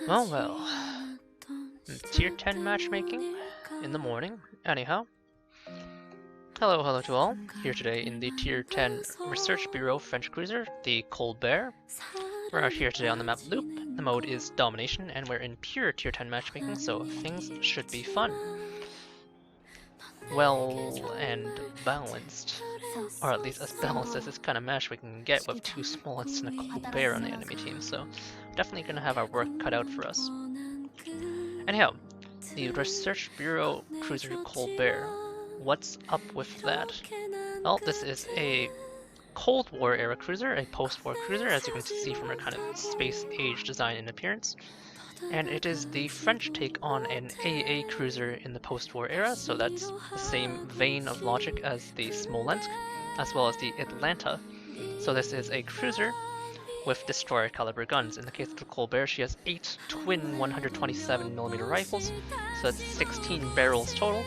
Well, well. Tier 10 matchmaking in the morning. Anyhow. Hello to all. Here today in the Tier 10 Research Bureau French cruiser, the Colbert. We're out here today on the map Loop. The mode is Domination, and we're in pure Tier 10 matchmaking, so things should be fun. Well and balanced. Or at least as balanced as this kind of match we can get with two Smolensk and a Colbert on the enemy team, so definitely gonna have our work cut out for us. Anyhow, the Research Bureau Cruiser Colbert. What's up with that? Well, this is a Cold War era cruiser, a post-war cruiser, as you can see from her kind of space-age design and appearance. And it is the French take on an AA cruiser in the post-war era, so that's the same vein of logic as the Smolensk, as well as the Atlanta. So this is a cruiser with destroyer caliber guns. In the case of the Colbert, she has 8 twin 127mm rifles, so that's 16 barrels total,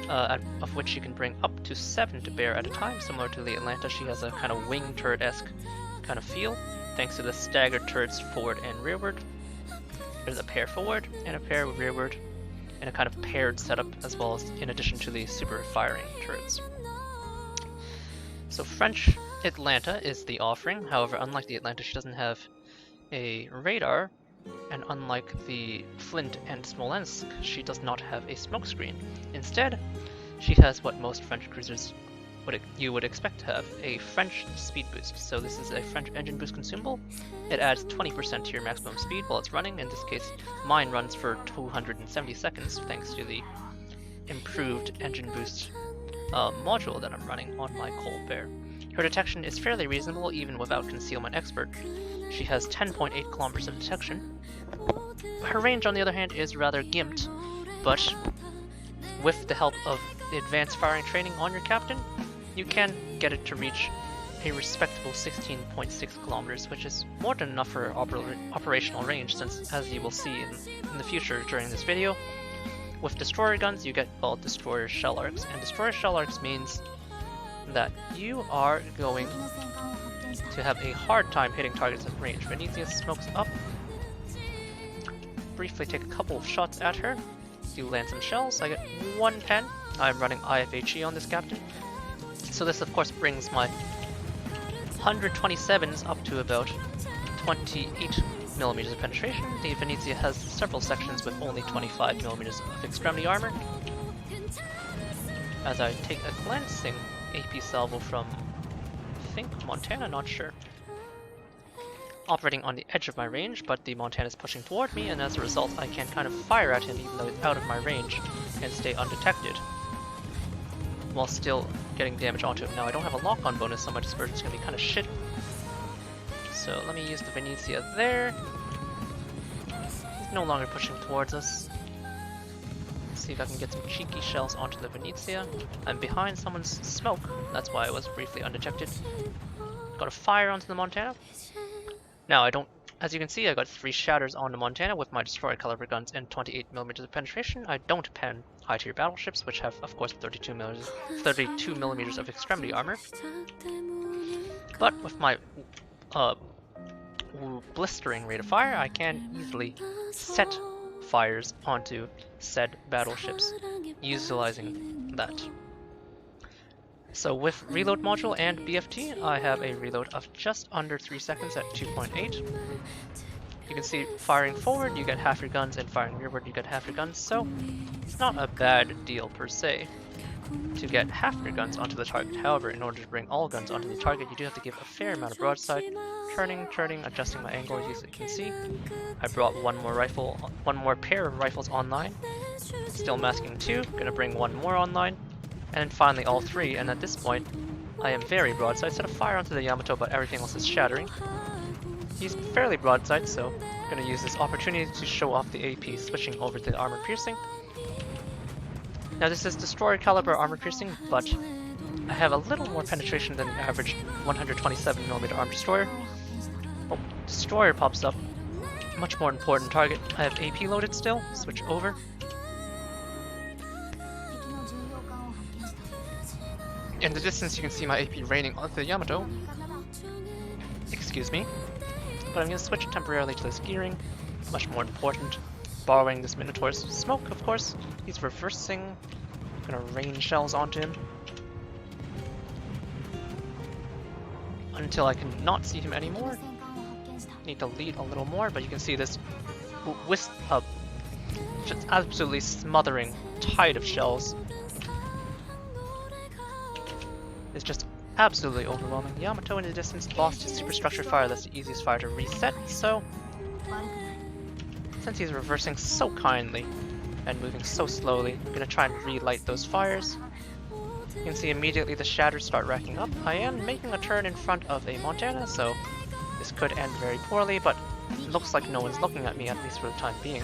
of which she can bring up to 7 to bear at a time. Similar to the Atlanta, she has a kind of wing turret-esque kind of feel, thanks to the staggered turrets forward and rearward. There's a pair forward and a pair rearward, and a kind of paired setup, as well as in addition to the super firing turrets. So French Atlanta is the offering. However, unlike the Atlanta, she doesn't have a radar, and unlike the Flint and Smolensk, she does not have a smokescreen. Instead, she has what most French cruisers you would expect to have, a French speed boost. So this is a French engine boost consumable. It adds 20% to your maximum speed while it's running. In this case, mine runs for 270 seconds thanks to the improved engine boost module that I'm running on my Colbert. Her detection is fairly reasonable even without Concealment Expert. She has 10.8 kilometers of detection. Her range, on the other hand, is rather gimped, but with the help of the advanced firing training on your captain, you can get it to reach a respectable 16.6 kilometers, which is more than enough for operational range, since, as you will see in the future during this video, with destroyer guns you get called destroyer shell arcs, and destroyer shell arcs means that you are going to have a hard time hitting targets at range. Venezia smokes up, briefly take a couple of shots at her, do land some shells. I get 110. I'm running IFHE on this captain, so this of course brings my 127s up to about 28mm of penetration. The Venezia has several sections with only 25mm of extremity armor. As I take a glancing AP salvo from, I think, Montana, not sure. Operating on the edge of my range, but the Montana is pushing toward me, and as a result I can kind of fire at him even though it's out of my range and stay undetected, while still getting damage onto him. Now I don't have a lock-on bonus, so my dispersion is going to be kind of shit. So let me use the Venezia there. He's no longer pushing towards us. Let's see if I can get some cheeky shells onto the Venezia. I'm behind someone's smoke, that's why I was briefly undetected. Got a fire onto the Montana. Now I don't, as you can see, I got 3 shatters on the Montana with my destroyer caliber guns and 28mm of penetration. I don't pen high tier battleships, which have of course 32mm of extremity armor. But with my blistering rate of fire, I can easily set fires onto said battleships, utilizing that. So with reload module and BFT, I have a reload of just under 3 seconds at 2.8. You can see firing forward, you get half your guns, and firing rearward, you get half your guns, so it's not a bad deal per se to get half your guns onto the target. However, in order to bring all guns onto the target, you do have to give a fair amount of broadside, turning, adjusting my angle. As you can see, I brought one more pair of rifles online, still masking 2, gonna bring 1 more online, and then finally all 3, and at this point I am very broadside. Set a fire onto the Yamato, but everything else is shattering. He's fairly broadside, so I'm gonna use this opportunity to show off the AP, switching over to the armor piercing. Now this is destroyer caliber armor piercing, but I have a little more penetration than the average 127mm armed destroyer. Oh, destroyer pops up. Much more important target. I have AP loaded still. Switch over. In the distance you can see my AP raining onto the Yamato. Excuse me. But I'm going to switch temporarily to this gearing. much more important. Borrowing this Minotaur's smoke, of course. He's reversing. Gonna rain shells onto him. Until I can not see him anymore. Need to lead a little more, but you can see this wisp of just absolutely smothering tide of shells. It's just absolutely overwhelming. Yamato in the distance lost his superstructure fire. That's the easiest fire to reset, so since he's reversing so kindly and moving so slowly, I'm gonna try and relight those fires. You can see immediately the shatters start racking up. I am making a turn in front of a Montana, so this could end very poorly, but it looks like no one's looking at me, at least for the time being.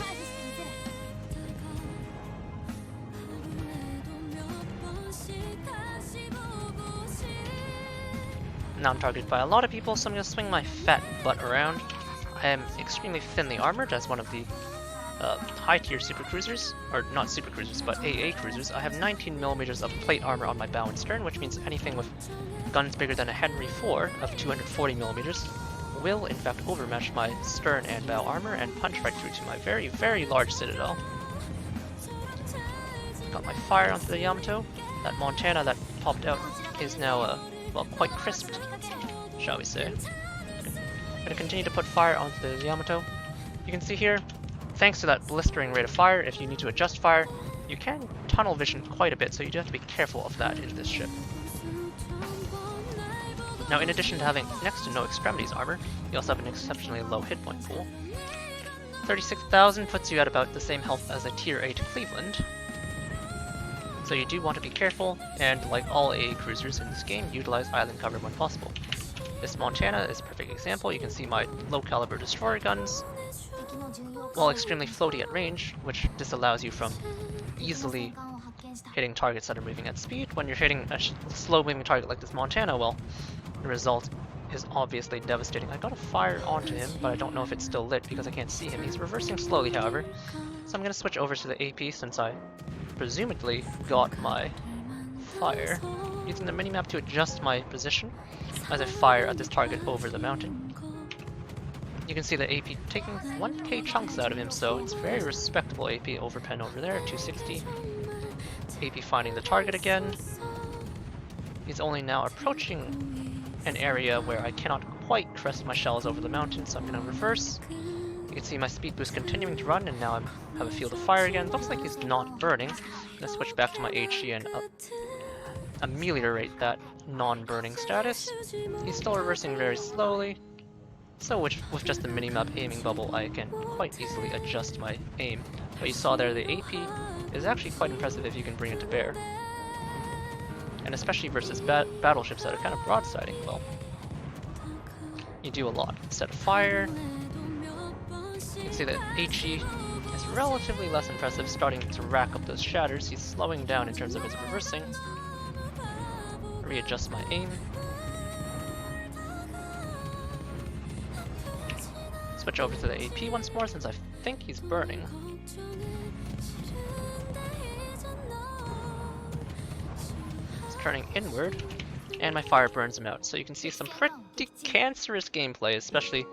Now I'm targeted by a lot of people, so I'm going to swing my fat butt around. I am extremely thinly armored as one of the high-tier supercruisers, or not supercruisers, but AA cruisers. I have 19mm of plate armor on my bow and stern, which means anything with guns bigger than a Henry IV of 240mm will in fact overmatch my stern and bow armor and punch right through to my very, very large citadel. Got my fire onto the Yamato. That Montana that popped out is now, well, quite crisped, shall we say. I'm gonna continue to put fire onto the Yamato. You can see here, thanks to that blistering rate of fire, if you need to adjust fire, you can tunnel vision quite a bit, so you do have to be careful of that in this ship. Now, in addition to having next to no extremities armor, you also have an exceptionally low hit point pool. 36,000 puts you at about the same health as a tier 8 Cleveland. So you do want to be careful, and like all AA cruisers in this game, utilize island cover when possible. This Montana is a perfect example. You can see my low caliber destroyer guns, while extremely floaty at range, which disallows you from easily hitting targets that are moving at speed. When you're hitting a slow moving target like this Montana, well, the result is obviously devastating. I got a fire onto him, but I don't know if it's still lit because I can't see him. He's reversing slowly, however, so I'm going to switch over to the AP since I presumably got my fire. Using the minimap to adjust my position as I fire at this target over the mountain. You can see the AP taking 1k chunks out of him, so it's very respectable AP overpen over there, 260. AP finding the target again. He's only now approaching an area where I cannot quite crest my shells over the mountain, so I'm going to reverse. You can see my speed boost continuing to run, and now I have a field of fire again. Looks like he's not burning. I'm going to switch back to my HE and ameliorate that non-burning status. He's still reversing very slowly, so with just the minimap aiming bubble, I can quite easily adjust my aim. But you saw there, the AP is actually quite impressive if you can bring it to bear. And especially versus battleships that are kind of broadsiding, well, you do a lot. Instead of fire, you can see that HE is relatively less impressive, starting to rack up those shatters. He's slowing down in terms of his reversing. Readjust my aim. Switch over to the AP once more since I think he's burning. Turning inward, and my fire burns him out. So you can see some pretty cancerous gameplay, especially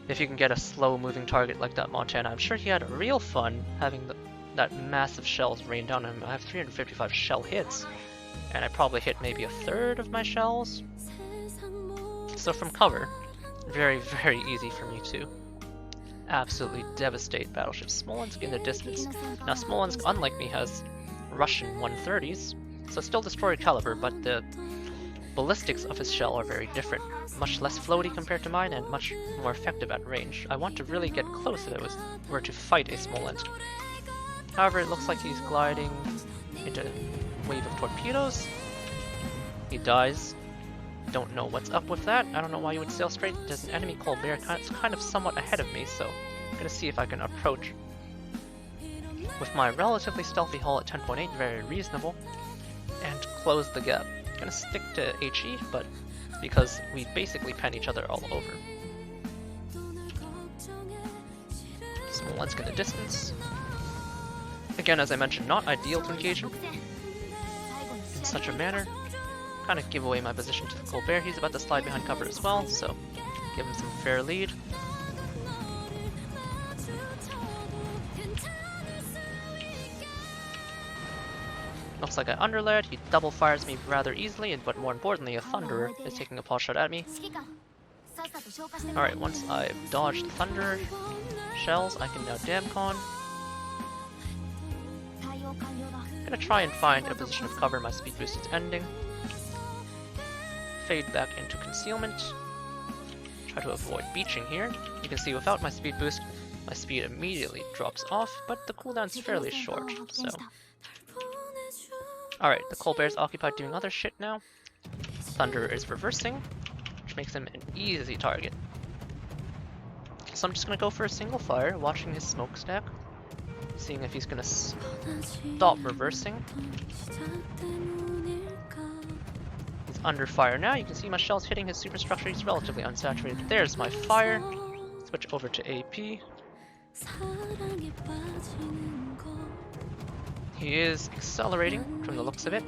if you can get a slow-moving target like that Montana. I'm sure he had real fun having that massive shells rain down on him. I have 355 shell hits, and I probably hit maybe a third of my shells. So from cover, very, very easy for me to absolutely devastate battleships. Smolensk in the distance. Now Smolensk, unlike me, has Russian 130s, so still destroyer caliber, but the ballistics of his shell are very different. Much less floaty compared to mine, and much more effective at range. I want to really get close if I were to fight a Smolensk. However, it looks like he's gliding into a wave of torpedoes. He dies. Don't know what's up with that. I don't know why you would sail straight. There's an enemy Colbert kind of somewhat ahead of me, so I'm gonna see if I can approach with my relatively stealthy hull at 10.8, very reasonable, and close the gap. I'm gonna stick to HE, but because we basically pen each other all over. Smolensk in the distance. Again, as I mentioned, not ideal to engage him in such a manner. Kind of give away my position to Colbert. He's about to slide behind cover as well, so give him some fair lead. Looks like I underlayered, he double fires me rather easily, but more importantly, a Thunderer is taking a pot shot at me. Alright, once I've dodged the Thunder shells, I can now Damcon. I'm gonna try and find a position of cover, my speed boost is ending. Fade back into concealment. Try to avoid beaching here. You can see without my speed boost, my speed immediately drops off, but the cooldown's fairly short, so... Alright, the Colbert's occupied doing other shit now. Thunder is reversing, which makes him an easy target. So I'm just gonna go for a single fire, watching his smokestack, seeing if he's gonna stop reversing. He's under fire now. You can see my shells hitting his superstructure. He's relatively unsaturated. There's my fire. Switch over to AP. He is accelerating from the looks of it.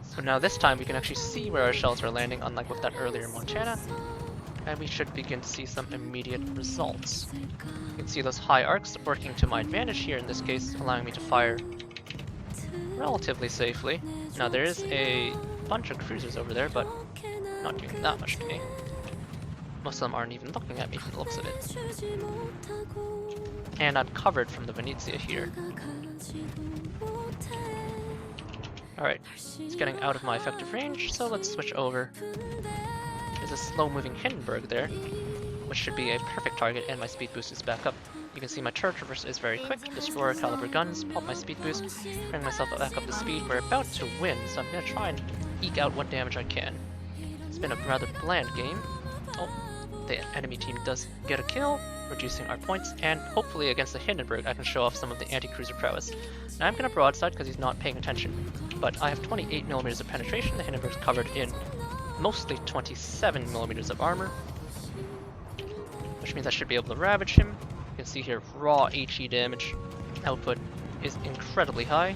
So now this time we can actually see where our shells are landing, unlike with that earlier Montana. And we should begin to see some immediate results. You can see those high arcs working to my advantage here in this case, allowing me to fire relatively safely. Now there is a bunch of cruisers over there, but not doing that much to me. Most of them aren't even looking at me from the looks of it. And I'm covered from the Venezia here. Alright, it's getting out of my effective range, so let's switch over. There's a slow-moving Hindenburg there, which should be a perfect target, and my speed boost is back up. You can see my turret traverse is very quick. Destroyer caliber guns, pop my speed boost, bring myself back up to speed. We're about to win, so I'm going to try and eke out what damage I can. It's been a rather bland game. Oh, the enemy team does get a kill, reducing our points, and hopefully against the Hindenburg I can show off some of the anti-cruiser prowess. Now I'm going to broadside because he's not paying attention, but I have 28mm of penetration. The Hindenburg's covered in mostly 27mm of armor, which means I should be able to ravage him. You can see here raw HE damage output is incredibly high.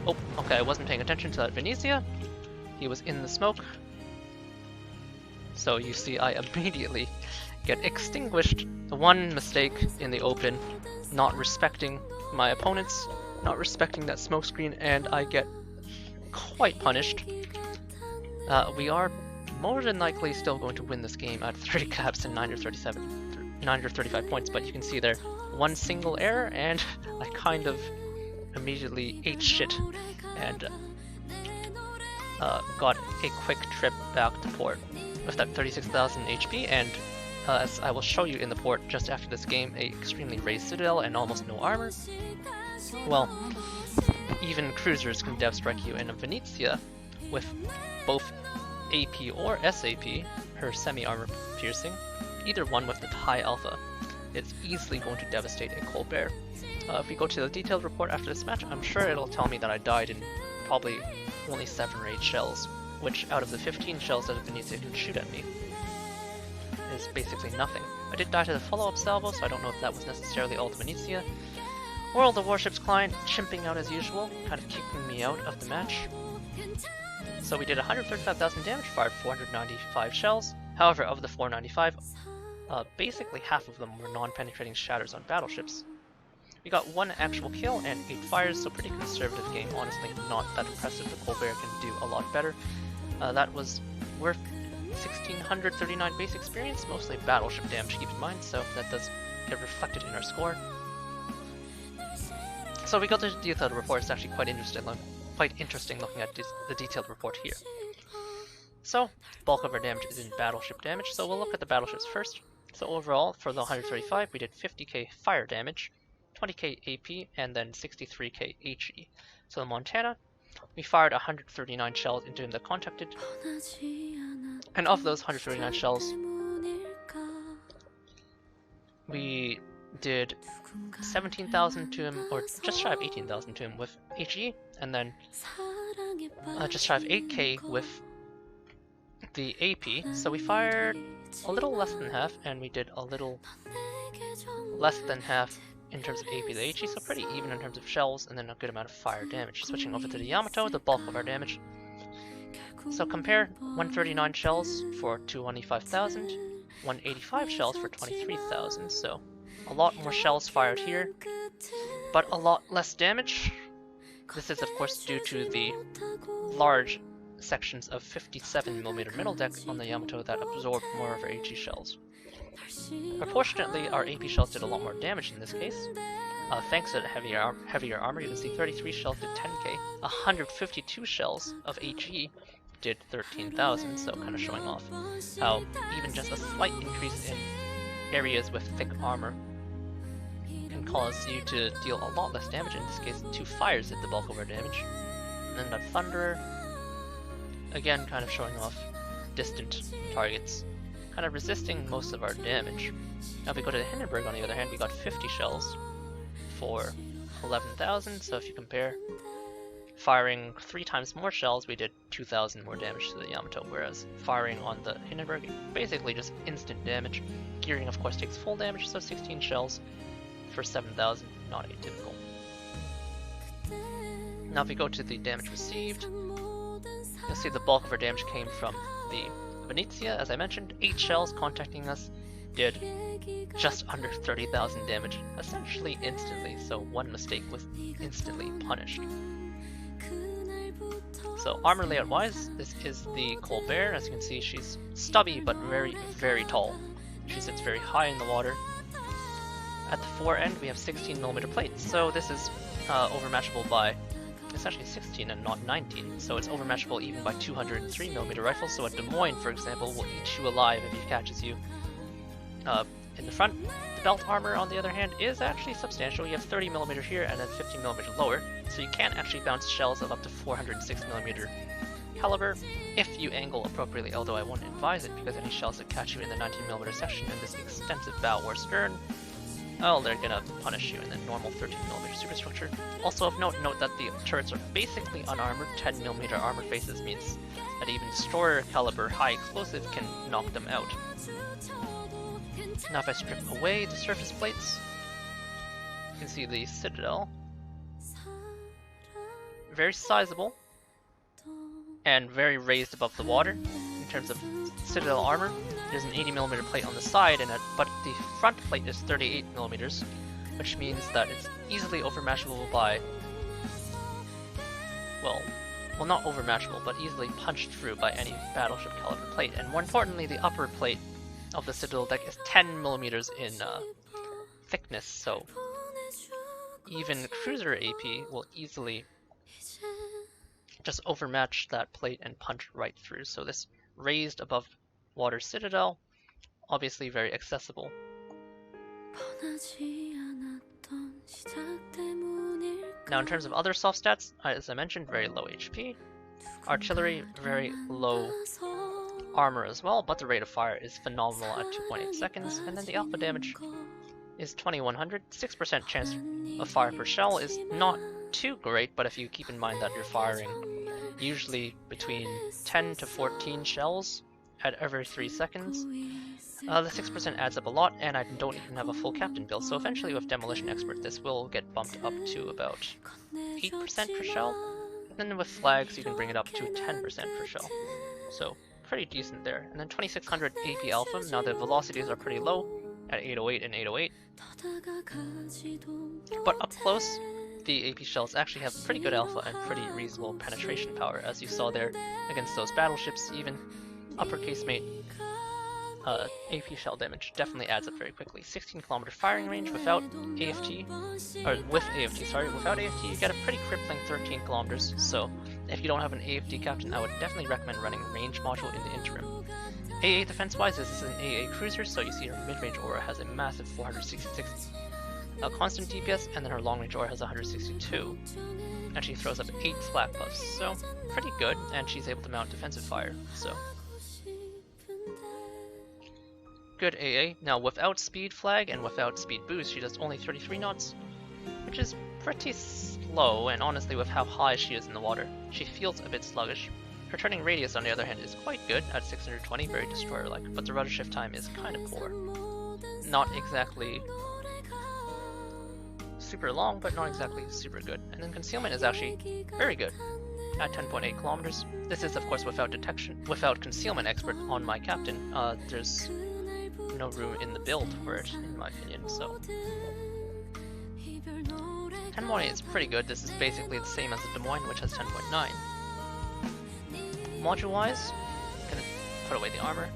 Oh, okay, I wasn't paying attention to that Venezia. He was in the smoke. So you see I immediately get extinguished. The one mistake in the open, not respecting my opponents, not respecting that smoke screen, and I get quite punished. We are more than likely still going to win this game at 30 caps and 935 points, but you can see there one single error and I kind of immediately ate shit and got a quick trip back to port with that 36,000 HP, and as I will show you in the port just after this game, a extremely raised citadel and almost no armor. Well, even cruisers can dev strike you in a Venezia with both AP or SAP, her semi-armor piercing, either one with the high alpha. It's easily going to devastate a Colbert. If we go to the detailed report after this match, I'm sure it'll tell me that I died in probably only 7 or 8 shells, which out of the 15 shells that a Venezia can shoot at me is basically nothing. I did die to the follow-up salvo, so I don't know if that was necessarily all the Venezia. World of Warships client chimping out as usual, kind of kicking me out of the match. So we did 135,000 damage, fired 495 shells. However, of the 495, basically half of them were non-penetrating shatters on battleships. We got 1 actual kill and 8 fires, so pretty conservative game, honestly not that impressive. The Colbert can do a lot better. That was worth 1,639 base experience, mostly battleship damage, keep in mind, so that does get reflected in our score. So we got the detailed report. It's actually quite interesting looking at the detailed report here. So, bulk of our damage is in battleship damage, so we'll look at the battleships first. So overall, for the 135, we did 50k fire damage, 20k AP, and then 63k HE. So the Montana, we fired 139 shells into him that contacted, and of those 139 shells, we did 17,000 to him, or just shy of 18,000 to him with HE, and then just shy of 8k with the AP. So we fired a little less than half, and we did a little less than half in terms of AP to HE, so pretty even in terms of shells, and then a good amount of fire damage. Switching over to the Yamato, the bulk of our damage. So compare 139 shells for 225,000, 185 shells for 23,000, so a lot more shells fired here, but a lot less damage. This is of course due to the large sections of 57mm middle deck on the Yamato that absorb more of our HE shells. Proportionately, our AP shells did a lot more damage in this case. Thanks to heavier armor, you can see 33 shells did 10k, 152 shells of HE did 13,000, so kind of showing off how even just a slight increase in areas with thick armor can cause you to deal a lot less damage. In this case, 2 fires did the bulk of our damage. And then that Thunderer, again kind of showing off distant targets, kind of resisting most of our damage. Now if we go to the Hindenburg, on the other hand, we got 50 shells for 11,000, so if you compare, firing 3 times more shells, we did 2,000 more damage to the Yamato, whereas firing on the Hindenburg, basically just instant damage. Gearing of course takes full damage, so 16 shells for 7,000, not atypical. Now if we go to the damage received, you'll see the bulk of our damage came from the Venezia, as I mentioned. 8 shells contacting us did just under 30,000 damage, essentially instantly, so one mistake was instantly punished. So armor layout wise, this is the Colbert. As you can see, she's stubby but very, very tall. She sits very high in the water. At the fore end we have 16mm plates, so this is overmatchable by, it's actually 16 and not 19, so it's overmatchable even by 203mm rifles. So a Des Moines, for example, will eat you alive if he catches you. In the front, the belt armor, on the other hand, is actually substantial. You have 30mm here and then 15mm lower, so you can actually bounce shells of up to 406mm caliber if you angle appropriately, although I wouldn't advise it because any shells that catch you in the 19mm section in this extensive bow or stern, well, they're gonna punish you in the normal 13mm superstructure. Also of note that the turrets are basically unarmored. 10mm armored bases means that even destroyer caliber high explosive can knock them out. Now if I strip away the surface plates, you can see the citadel. Very sizable and very raised above the water in terms of citadel armor. There's an 80mm plate on the side, but the front plate is 38mm, which means that it's easily overmatchable by, well not overmatchable, but easily punched through by any battleship caliber plate. And more importantly, the upper plate of the citadel deck is 10mm in thickness, so even cruiser AP will easily just overmatch that plate and punch right through. So this raised above water citadel, obviously very accessible. Now in terms of other soft stats, as I mentioned, very low HP. Artillery, very low armor as well, but the rate of fire is phenomenal at 2.8 seconds, and then the alpha damage is 2100. 6% chance of fire per shell is not too great, but if you keep in mind that you're firing usually between 10 to 14 shells at every 3 seconds, the 6% adds up a lot, and I don't even have a full captain build, so eventually with Demolition Expert this will get bumped up to about 8% per shell, and then with flags you can bring it up to 10% per shell, so pretty decent there. And then 2600 AP alpha, now the velocities are pretty low at 808 and 808, but up close the AP shells actually have pretty good alpha and pretty reasonable penetration power, as you saw there against those battleships. Even uppercase mate AP shell damage definitely adds up very quickly. 16km firing range without AFT, or with AFT, sorry, without AFT you get a pretty crippling 13 kilometers, so if you don't have an AFT captain, I would definitely recommend running range module in the interim. AA defense wise, this is an AA cruiser, so you see her mid-range aura has a massive 466 constant DPS, and then her long-range aura has 162, and she throws up 8 flat buffs, so pretty good, and she's able to mount defensive fire, so good AA. Now without speed flag and without speed boost, she does only 33 knots, which is pretty slow, and honestly with how high she is in the water, she feels a bit sluggish. Her turning radius on the other hand is quite good at 620, very destroyer-like, but the rudder shift time is kind of poor. Not exactly super long, but not exactly super good. And then concealment is actually very good at 10.8 kilometers. This is of course without concealment expert on my captain. There's no room in the build for it, in my opinion, so 10.8 is pretty good. This is basically the same as the Des Moines, which has 10.9. Module-wise, gonna put away the armor.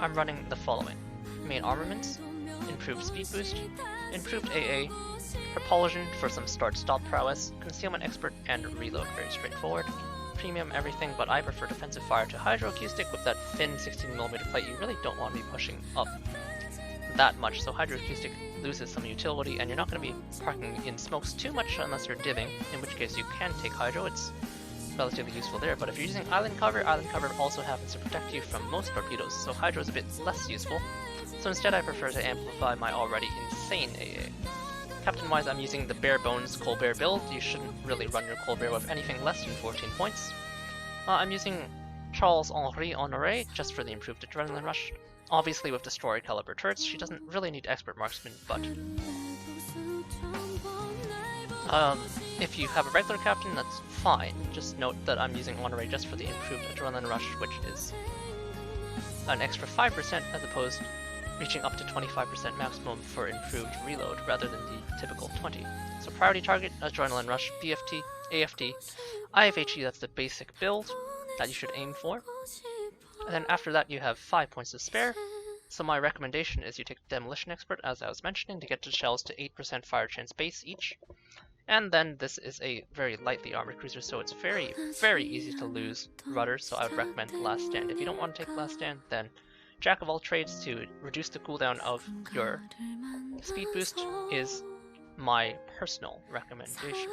I'm running the following: main armaments, improved speed boost, improved AA, propulsion for some start-stop prowess, concealment expert, and reload, very straightforward. Premium everything, but I prefer defensive fire to hydroacoustic. With that thin 16mm plate, you really don't want to be pushing up that much, so hydroacoustic loses some utility, and you're not going to be parking in smokes too much unless you're diving, in which case you can take hydro. It's relatively useful there, but if you're using island cover also happens to protect you from most torpedoes, so hydro is a bit less useful. So instead I prefer to amplify my already insane AA. Captain-wise, I'm using the bare bones Colbert build. You shouldn't really run your Colbert with anything less than 14 points. I'm using Charles-Henri Honoré just for the improved adrenaline rush. Obviously with destroyer caliber turrets, she doesn't really need expert marksman, but if you have a regular captain, that's fine. Just note that I'm using Honoré just for the improved adrenaline rush, which is an extra 5% as opposed to reaching up to 25% maximum for improved reload rather than the typical 20. So priority target, adrenaline rush, BFT, AFT, IFHE, that's the basic build that you should aim for. And then after that you have 5 points to spare. So my recommendation is you take demolition expert, as I was mentioning, to get the shells to 8% fire chance base each. And then this is a very lightly armored cruiser, so it's very, very easy to lose rudder, so I would recommend Last Stand. If you don't want to take Last Stand, then Jack of all trades to reduce the cooldown of your speed boost is my personal recommendation.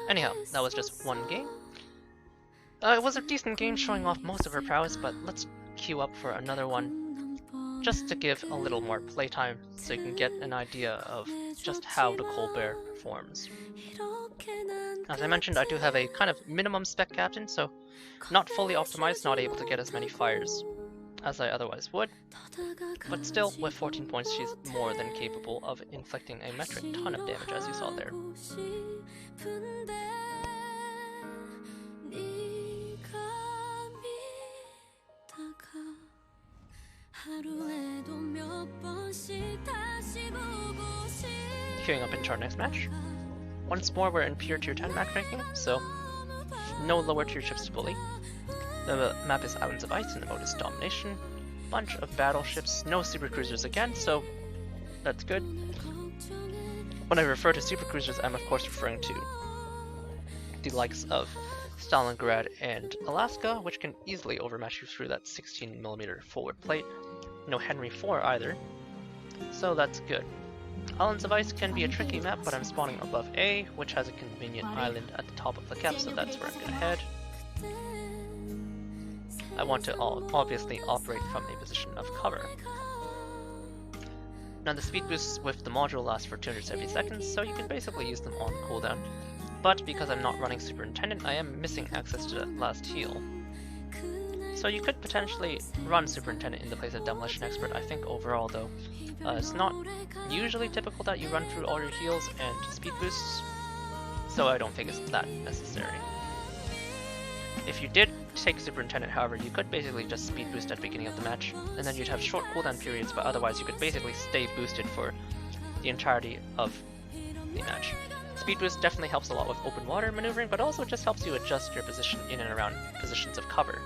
Anyhow, that was just one game. It was a decent game showing off most of her prowess, but let's queue up for another one just to give a little more playtime so you can get an idea of just how the Colbert performs. As I mentioned, I do have a kind of minimum spec captain, so not fully optimized, not able to get as many fires as I otherwise would, but still, with 14 points, she's more than capable of inflicting a metric ton of damage, as you saw there. Queuing up into our next match. Once more, we're in pure tier 10 matchmaking, so no lower tier ships to bully. The map is Islands of Ice and the mode is Domination. Bunch of battleships, no supercruisers again, so that's good. When I refer to supercruisers, I'm of course referring to the likes of Stalingrad and Alaska, which can easily overmatch you through that 16mm forward plate. No Henry IV either, so that's good. Islands of Ice can be a tricky map, but I'm spawning above A, which has a convenient island at the top of the cap, so that's where I'm going to head. I want to obviously operate from a position of cover. Now the speed boosts with the module last for 270 seconds, so you can basically use them on cooldown. But because I'm not running Superintendent, I am missing access to that last heal. So you could potentially run Superintendent in the place of Demolition Expert. I think overall though, it's not usually typical that you run through all your heals and speed boosts, so I don't think it's that necessary. If you did take Superintendent, however, you could basically just speed boost at the beginning of the match, and then you'd have short cooldown periods, but otherwise you could basically stay boosted for the entirety of the match. Speed boost definitely helps a lot with open water maneuvering, but also just helps you adjust your position in and around positions of cover.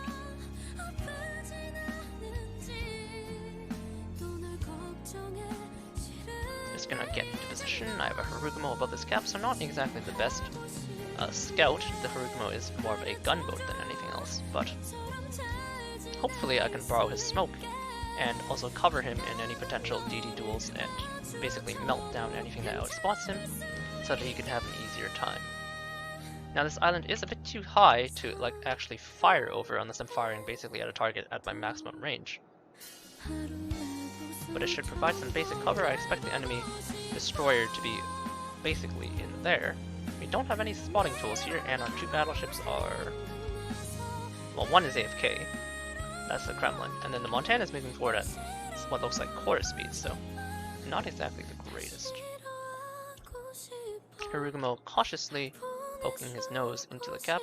Just gonna get into position. I have a Harugumo above this cap, so not exactly the best scout. The Harugumo is more of a gunboat than anything else, but hopefully I can borrow his smoke and also cover him in any potential DD duels and basically melt down anything that outspots him so that he can have an easier time. Now this island is a bit too high to like actually fire over unless I'm firing basically at a target at my maximum range. But it should provide some basic cover. I expect the enemy destroyer to be basically in there. We don't have any spotting tools here, and our two battleships are... well, one is AFK. That's the Kremlin. And then the Montana is moving forward at what looks like quarter speed, so not exactly the greatest. Harugumo cautiously poking his nose into the cap.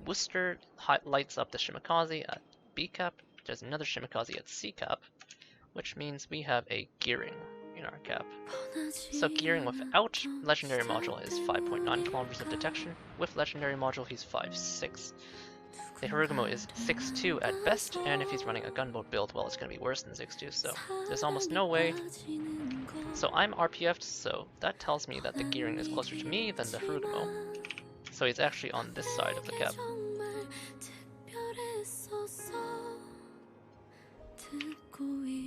Worcester lights up the Shimakaze at B cap. There's another Shimakaze at C cap, which means we have a gearing in our cap. So gearing without legendary module is 5.9 kilometers of detection. With legendary module, he's 5.6. The Harugumo is 6.2 at best, and if he's running a gunboat build, well, it's going to be worse than 6.2, so there's almost no way. So I'm RPF'd, so that tells me that the gearing is closer to me than the Harugumo. So he's actually on this side of the cap.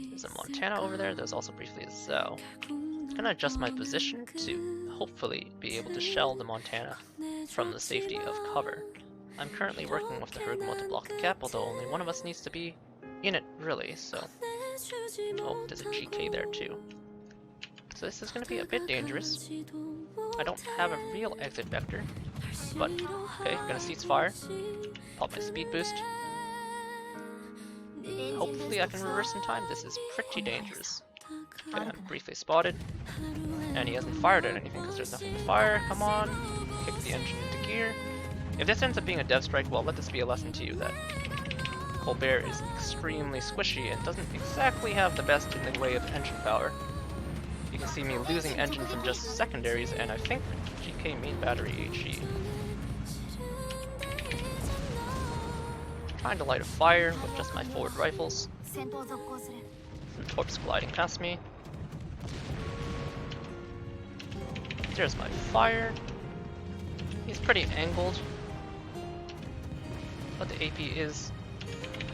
There's a Montana over there, there's also briefly a Zhao. I'm gonna adjust my position to hopefully be able to shell the Montana from the safety of cover. I'm currently working with the Harugumo to block the cap, although only one of us needs to be in it, really, so... Oh, there's a GK there too. So this is gonna be a bit dangerous. I don't have a real exit vector, but okay, gonna cease fire, pop my speed boost. Hopefully I can reverse in time. This is pretty dangerous. Okay, I'm briefly spotted, and he hasn't fired at anything because there's nothing to fire. Come on, kick the engine into gear. If this ends up being a dev strike, well, let this be a lesson to you that Colbert is extremely squishy and doesn't exactly have the best in the way of engine power. You can see me losing engine from just secondaries, and I think GK main battery HE. Trying to light a fire with just my forward rifles. Some torps gliding past me. There's my fire. He's pretty angled, but the AP is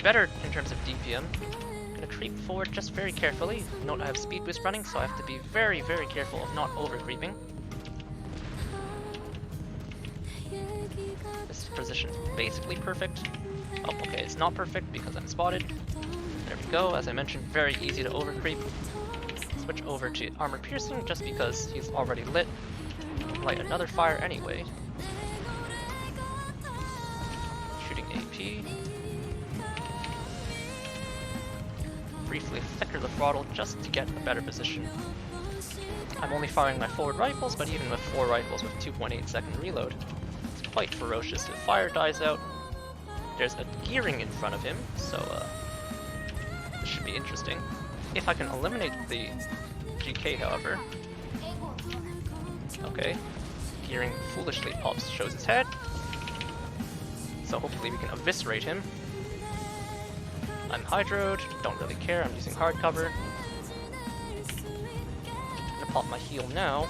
better in terms of DPM. I'm gonna creep forward just very carefully. Note I have speed boost running, so I have to be very, very careful of not over creeping. This position is basically perfect. Oh, okay, it's not perfect because I'm spotted. There we go. As I mentioned, very easy to overcreep. Switch over to armor piercing just because he's already lit. Light another fire anyway. Shooting AP. Briefly flicker the throttle just to get a better position. I'm only firing my forward rifles, but even with 4 rifles with 2.8 second reload, it's quite ferocious. The fire dies out. There's a gearing in front of him, so this should be interesting. If I can eliminate the GK, however. Okay, gearing foolishly shows his head, so hopefully we can eviscerate him. I'm hydroed, don't really care, I'm using hard cover. I'm gonna pop my heal now.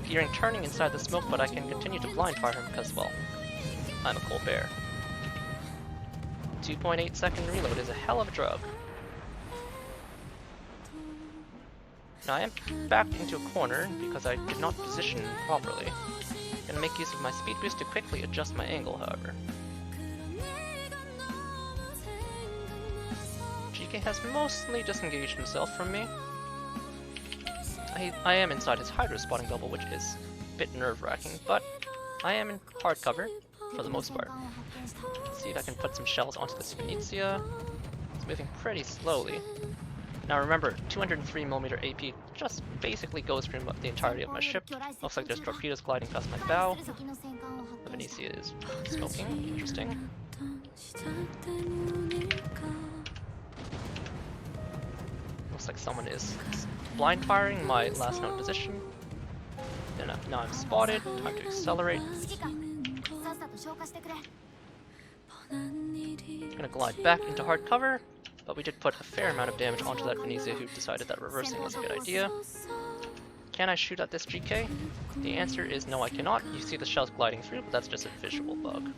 Gearing turning inside the smoke, but I can continue to blind fire him because, well, I'm a Colbert. 2.8 second reload is a hell of a drug. Now I am backed into a corner because I did not position properly. I'm gonna make use of my speed boost to quickly adjust my angle, however. GK has mostly disengaged himself from me. I am inside his hydro spotting bubble, which is a bit nerve-wracking, but I am in hard cover for the most part. See if I can put some shells onto this Venezia. It's moving pretty slowly. Now remember, 203mm AP just basically goes through the entirety of my ship. Looks like there's torpedoes gliding past my bow. The Venezia is smoking. Interesting. Looks like someone is blind firing my last known position. Then now I'm spotted. Time to accelerate. I'm gonna glide back into hard cover, but we did put a fair amount of damage onto that Venezia, who decided that reversing was a good idea. Can I shoot at this GK? The answer is no, I cannot. You see the shells gliding through, but that's just a visual bug.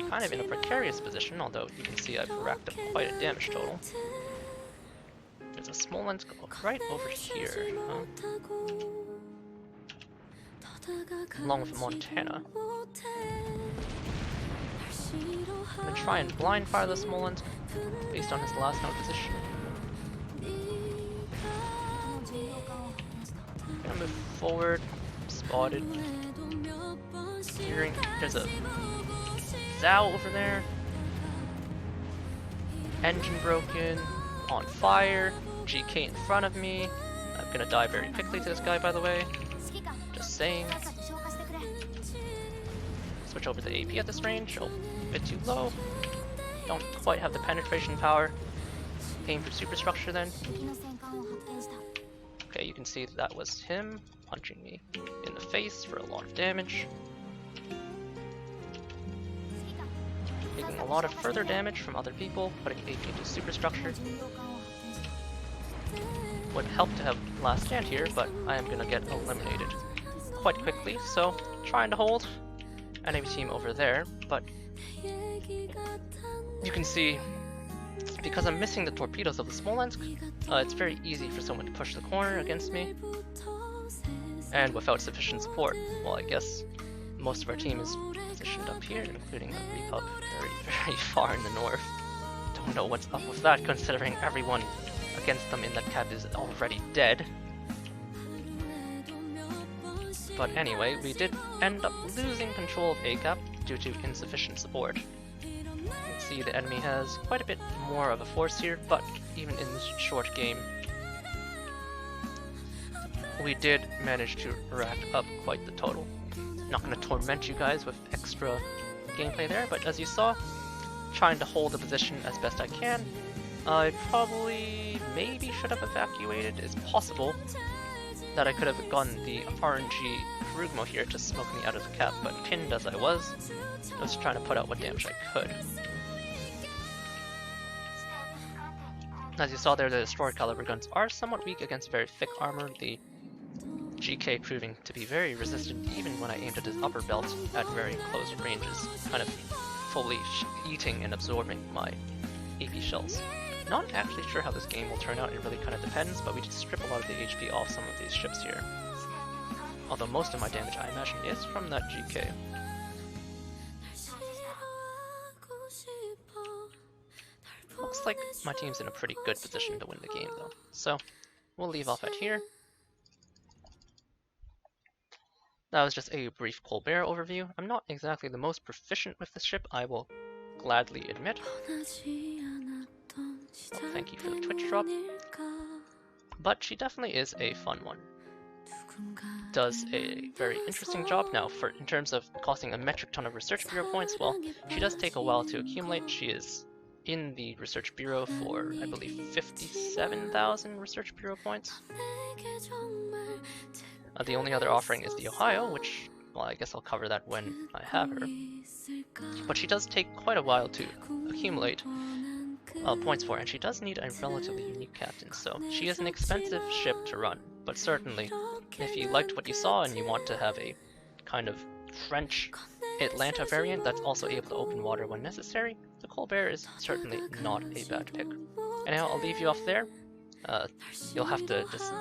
Kind of in a precarious position, although you can see I've racked up quite a damage total. There's a Smolensk right over here, along with a Montana. I'm gonna try and blind fire the Smolensk based on his last known position. I'm gonna move forward, spotted. Gearing. There's a Zhao over there. Engine broken, on fire, GK in front of me. I'm gonna die very quickly to this guy, by the way. the same. Switch over to AP at this range. Oh, a bit too low. Don't quite have the penetration power. Aim for superstructure then. Okay, you can see that was him punching me in the face for a lot of damage. Taking a lot of further damage from other people, putting AP into superstructure. Would help to have last stand here, but I am gonna get eliminated quite quickly, so trying to hold enemy team over there, but you can see because I'm missing the torpedoes of the Smolensk, it's very easy for someone to push the corner against me, and without sufficient support, well, I guess most of our team is positioned up here, including the Repub very far in the north. Don't know what's up with that, considering everyone against them in that cap is already dead. But anyway, we did end up losing control of A cap due to insufficient support. You can see the enemy has quite a bit more of a force here, but even in this short game, we did manage to rack up quite the total. Not going to torment you guys with extra gameplay there, but as you saw, trying to hold the position as best I can. I probably maybe should have evacuated. It's possible that I could have gotten the RNG Rugmo here to smoke me out of the cap, but pinned as I was trying to put out what damage I could. As you saw there, the destroyer caliber guns are somewhat weak against very thick armor, the GK proving to be very resistant even when I aimed at his upper belt at very close ranges, kind of fully eating and absorbing my AP shells. Not actually sure how this game will turn out, it really kind of depends, but we did strip a lot of the HP off some of these ships here. Although most of my damage, I imagine, is from that GK. Looks like my team's in a pretty good position to win the game though, so we'll leave off at here. That was just a brief Colbert overview. I'm not exactly the most proficient with this ship, I will gladly admit. Well, thank you for the Twitch drop. But she definitely is a fun one. Does a very interesting job. Now, in terms of costing a metric ton of Research Bureau points, well, she does take a while to accumulate. She is in the Research Bureau for, I believe, 57,000 Research Bureau points. The only other offering is the Ohio, which, well, I guess I'll cover that when I have her. But she does take quite a while to accumulate points for, and she does need a relatively unique captain, so she is an expensive ship to run, but certainly if you liked what you saw and you want to have a kind of French Atlanta variant that's also able to open water when necessary, the Colbert is certainly not a bad pick. Anyhow, I'll leave you off there. You'll have to just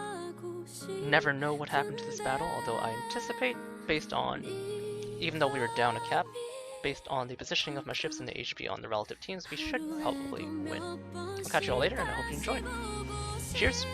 never know what happened to this battle, although I anticipate, based on, even though we were down a cap, based on the positioning of my ships and the HP on the relative teams, we should probably win. I'll catch you all later, and I hope you enjoyed. Cheers!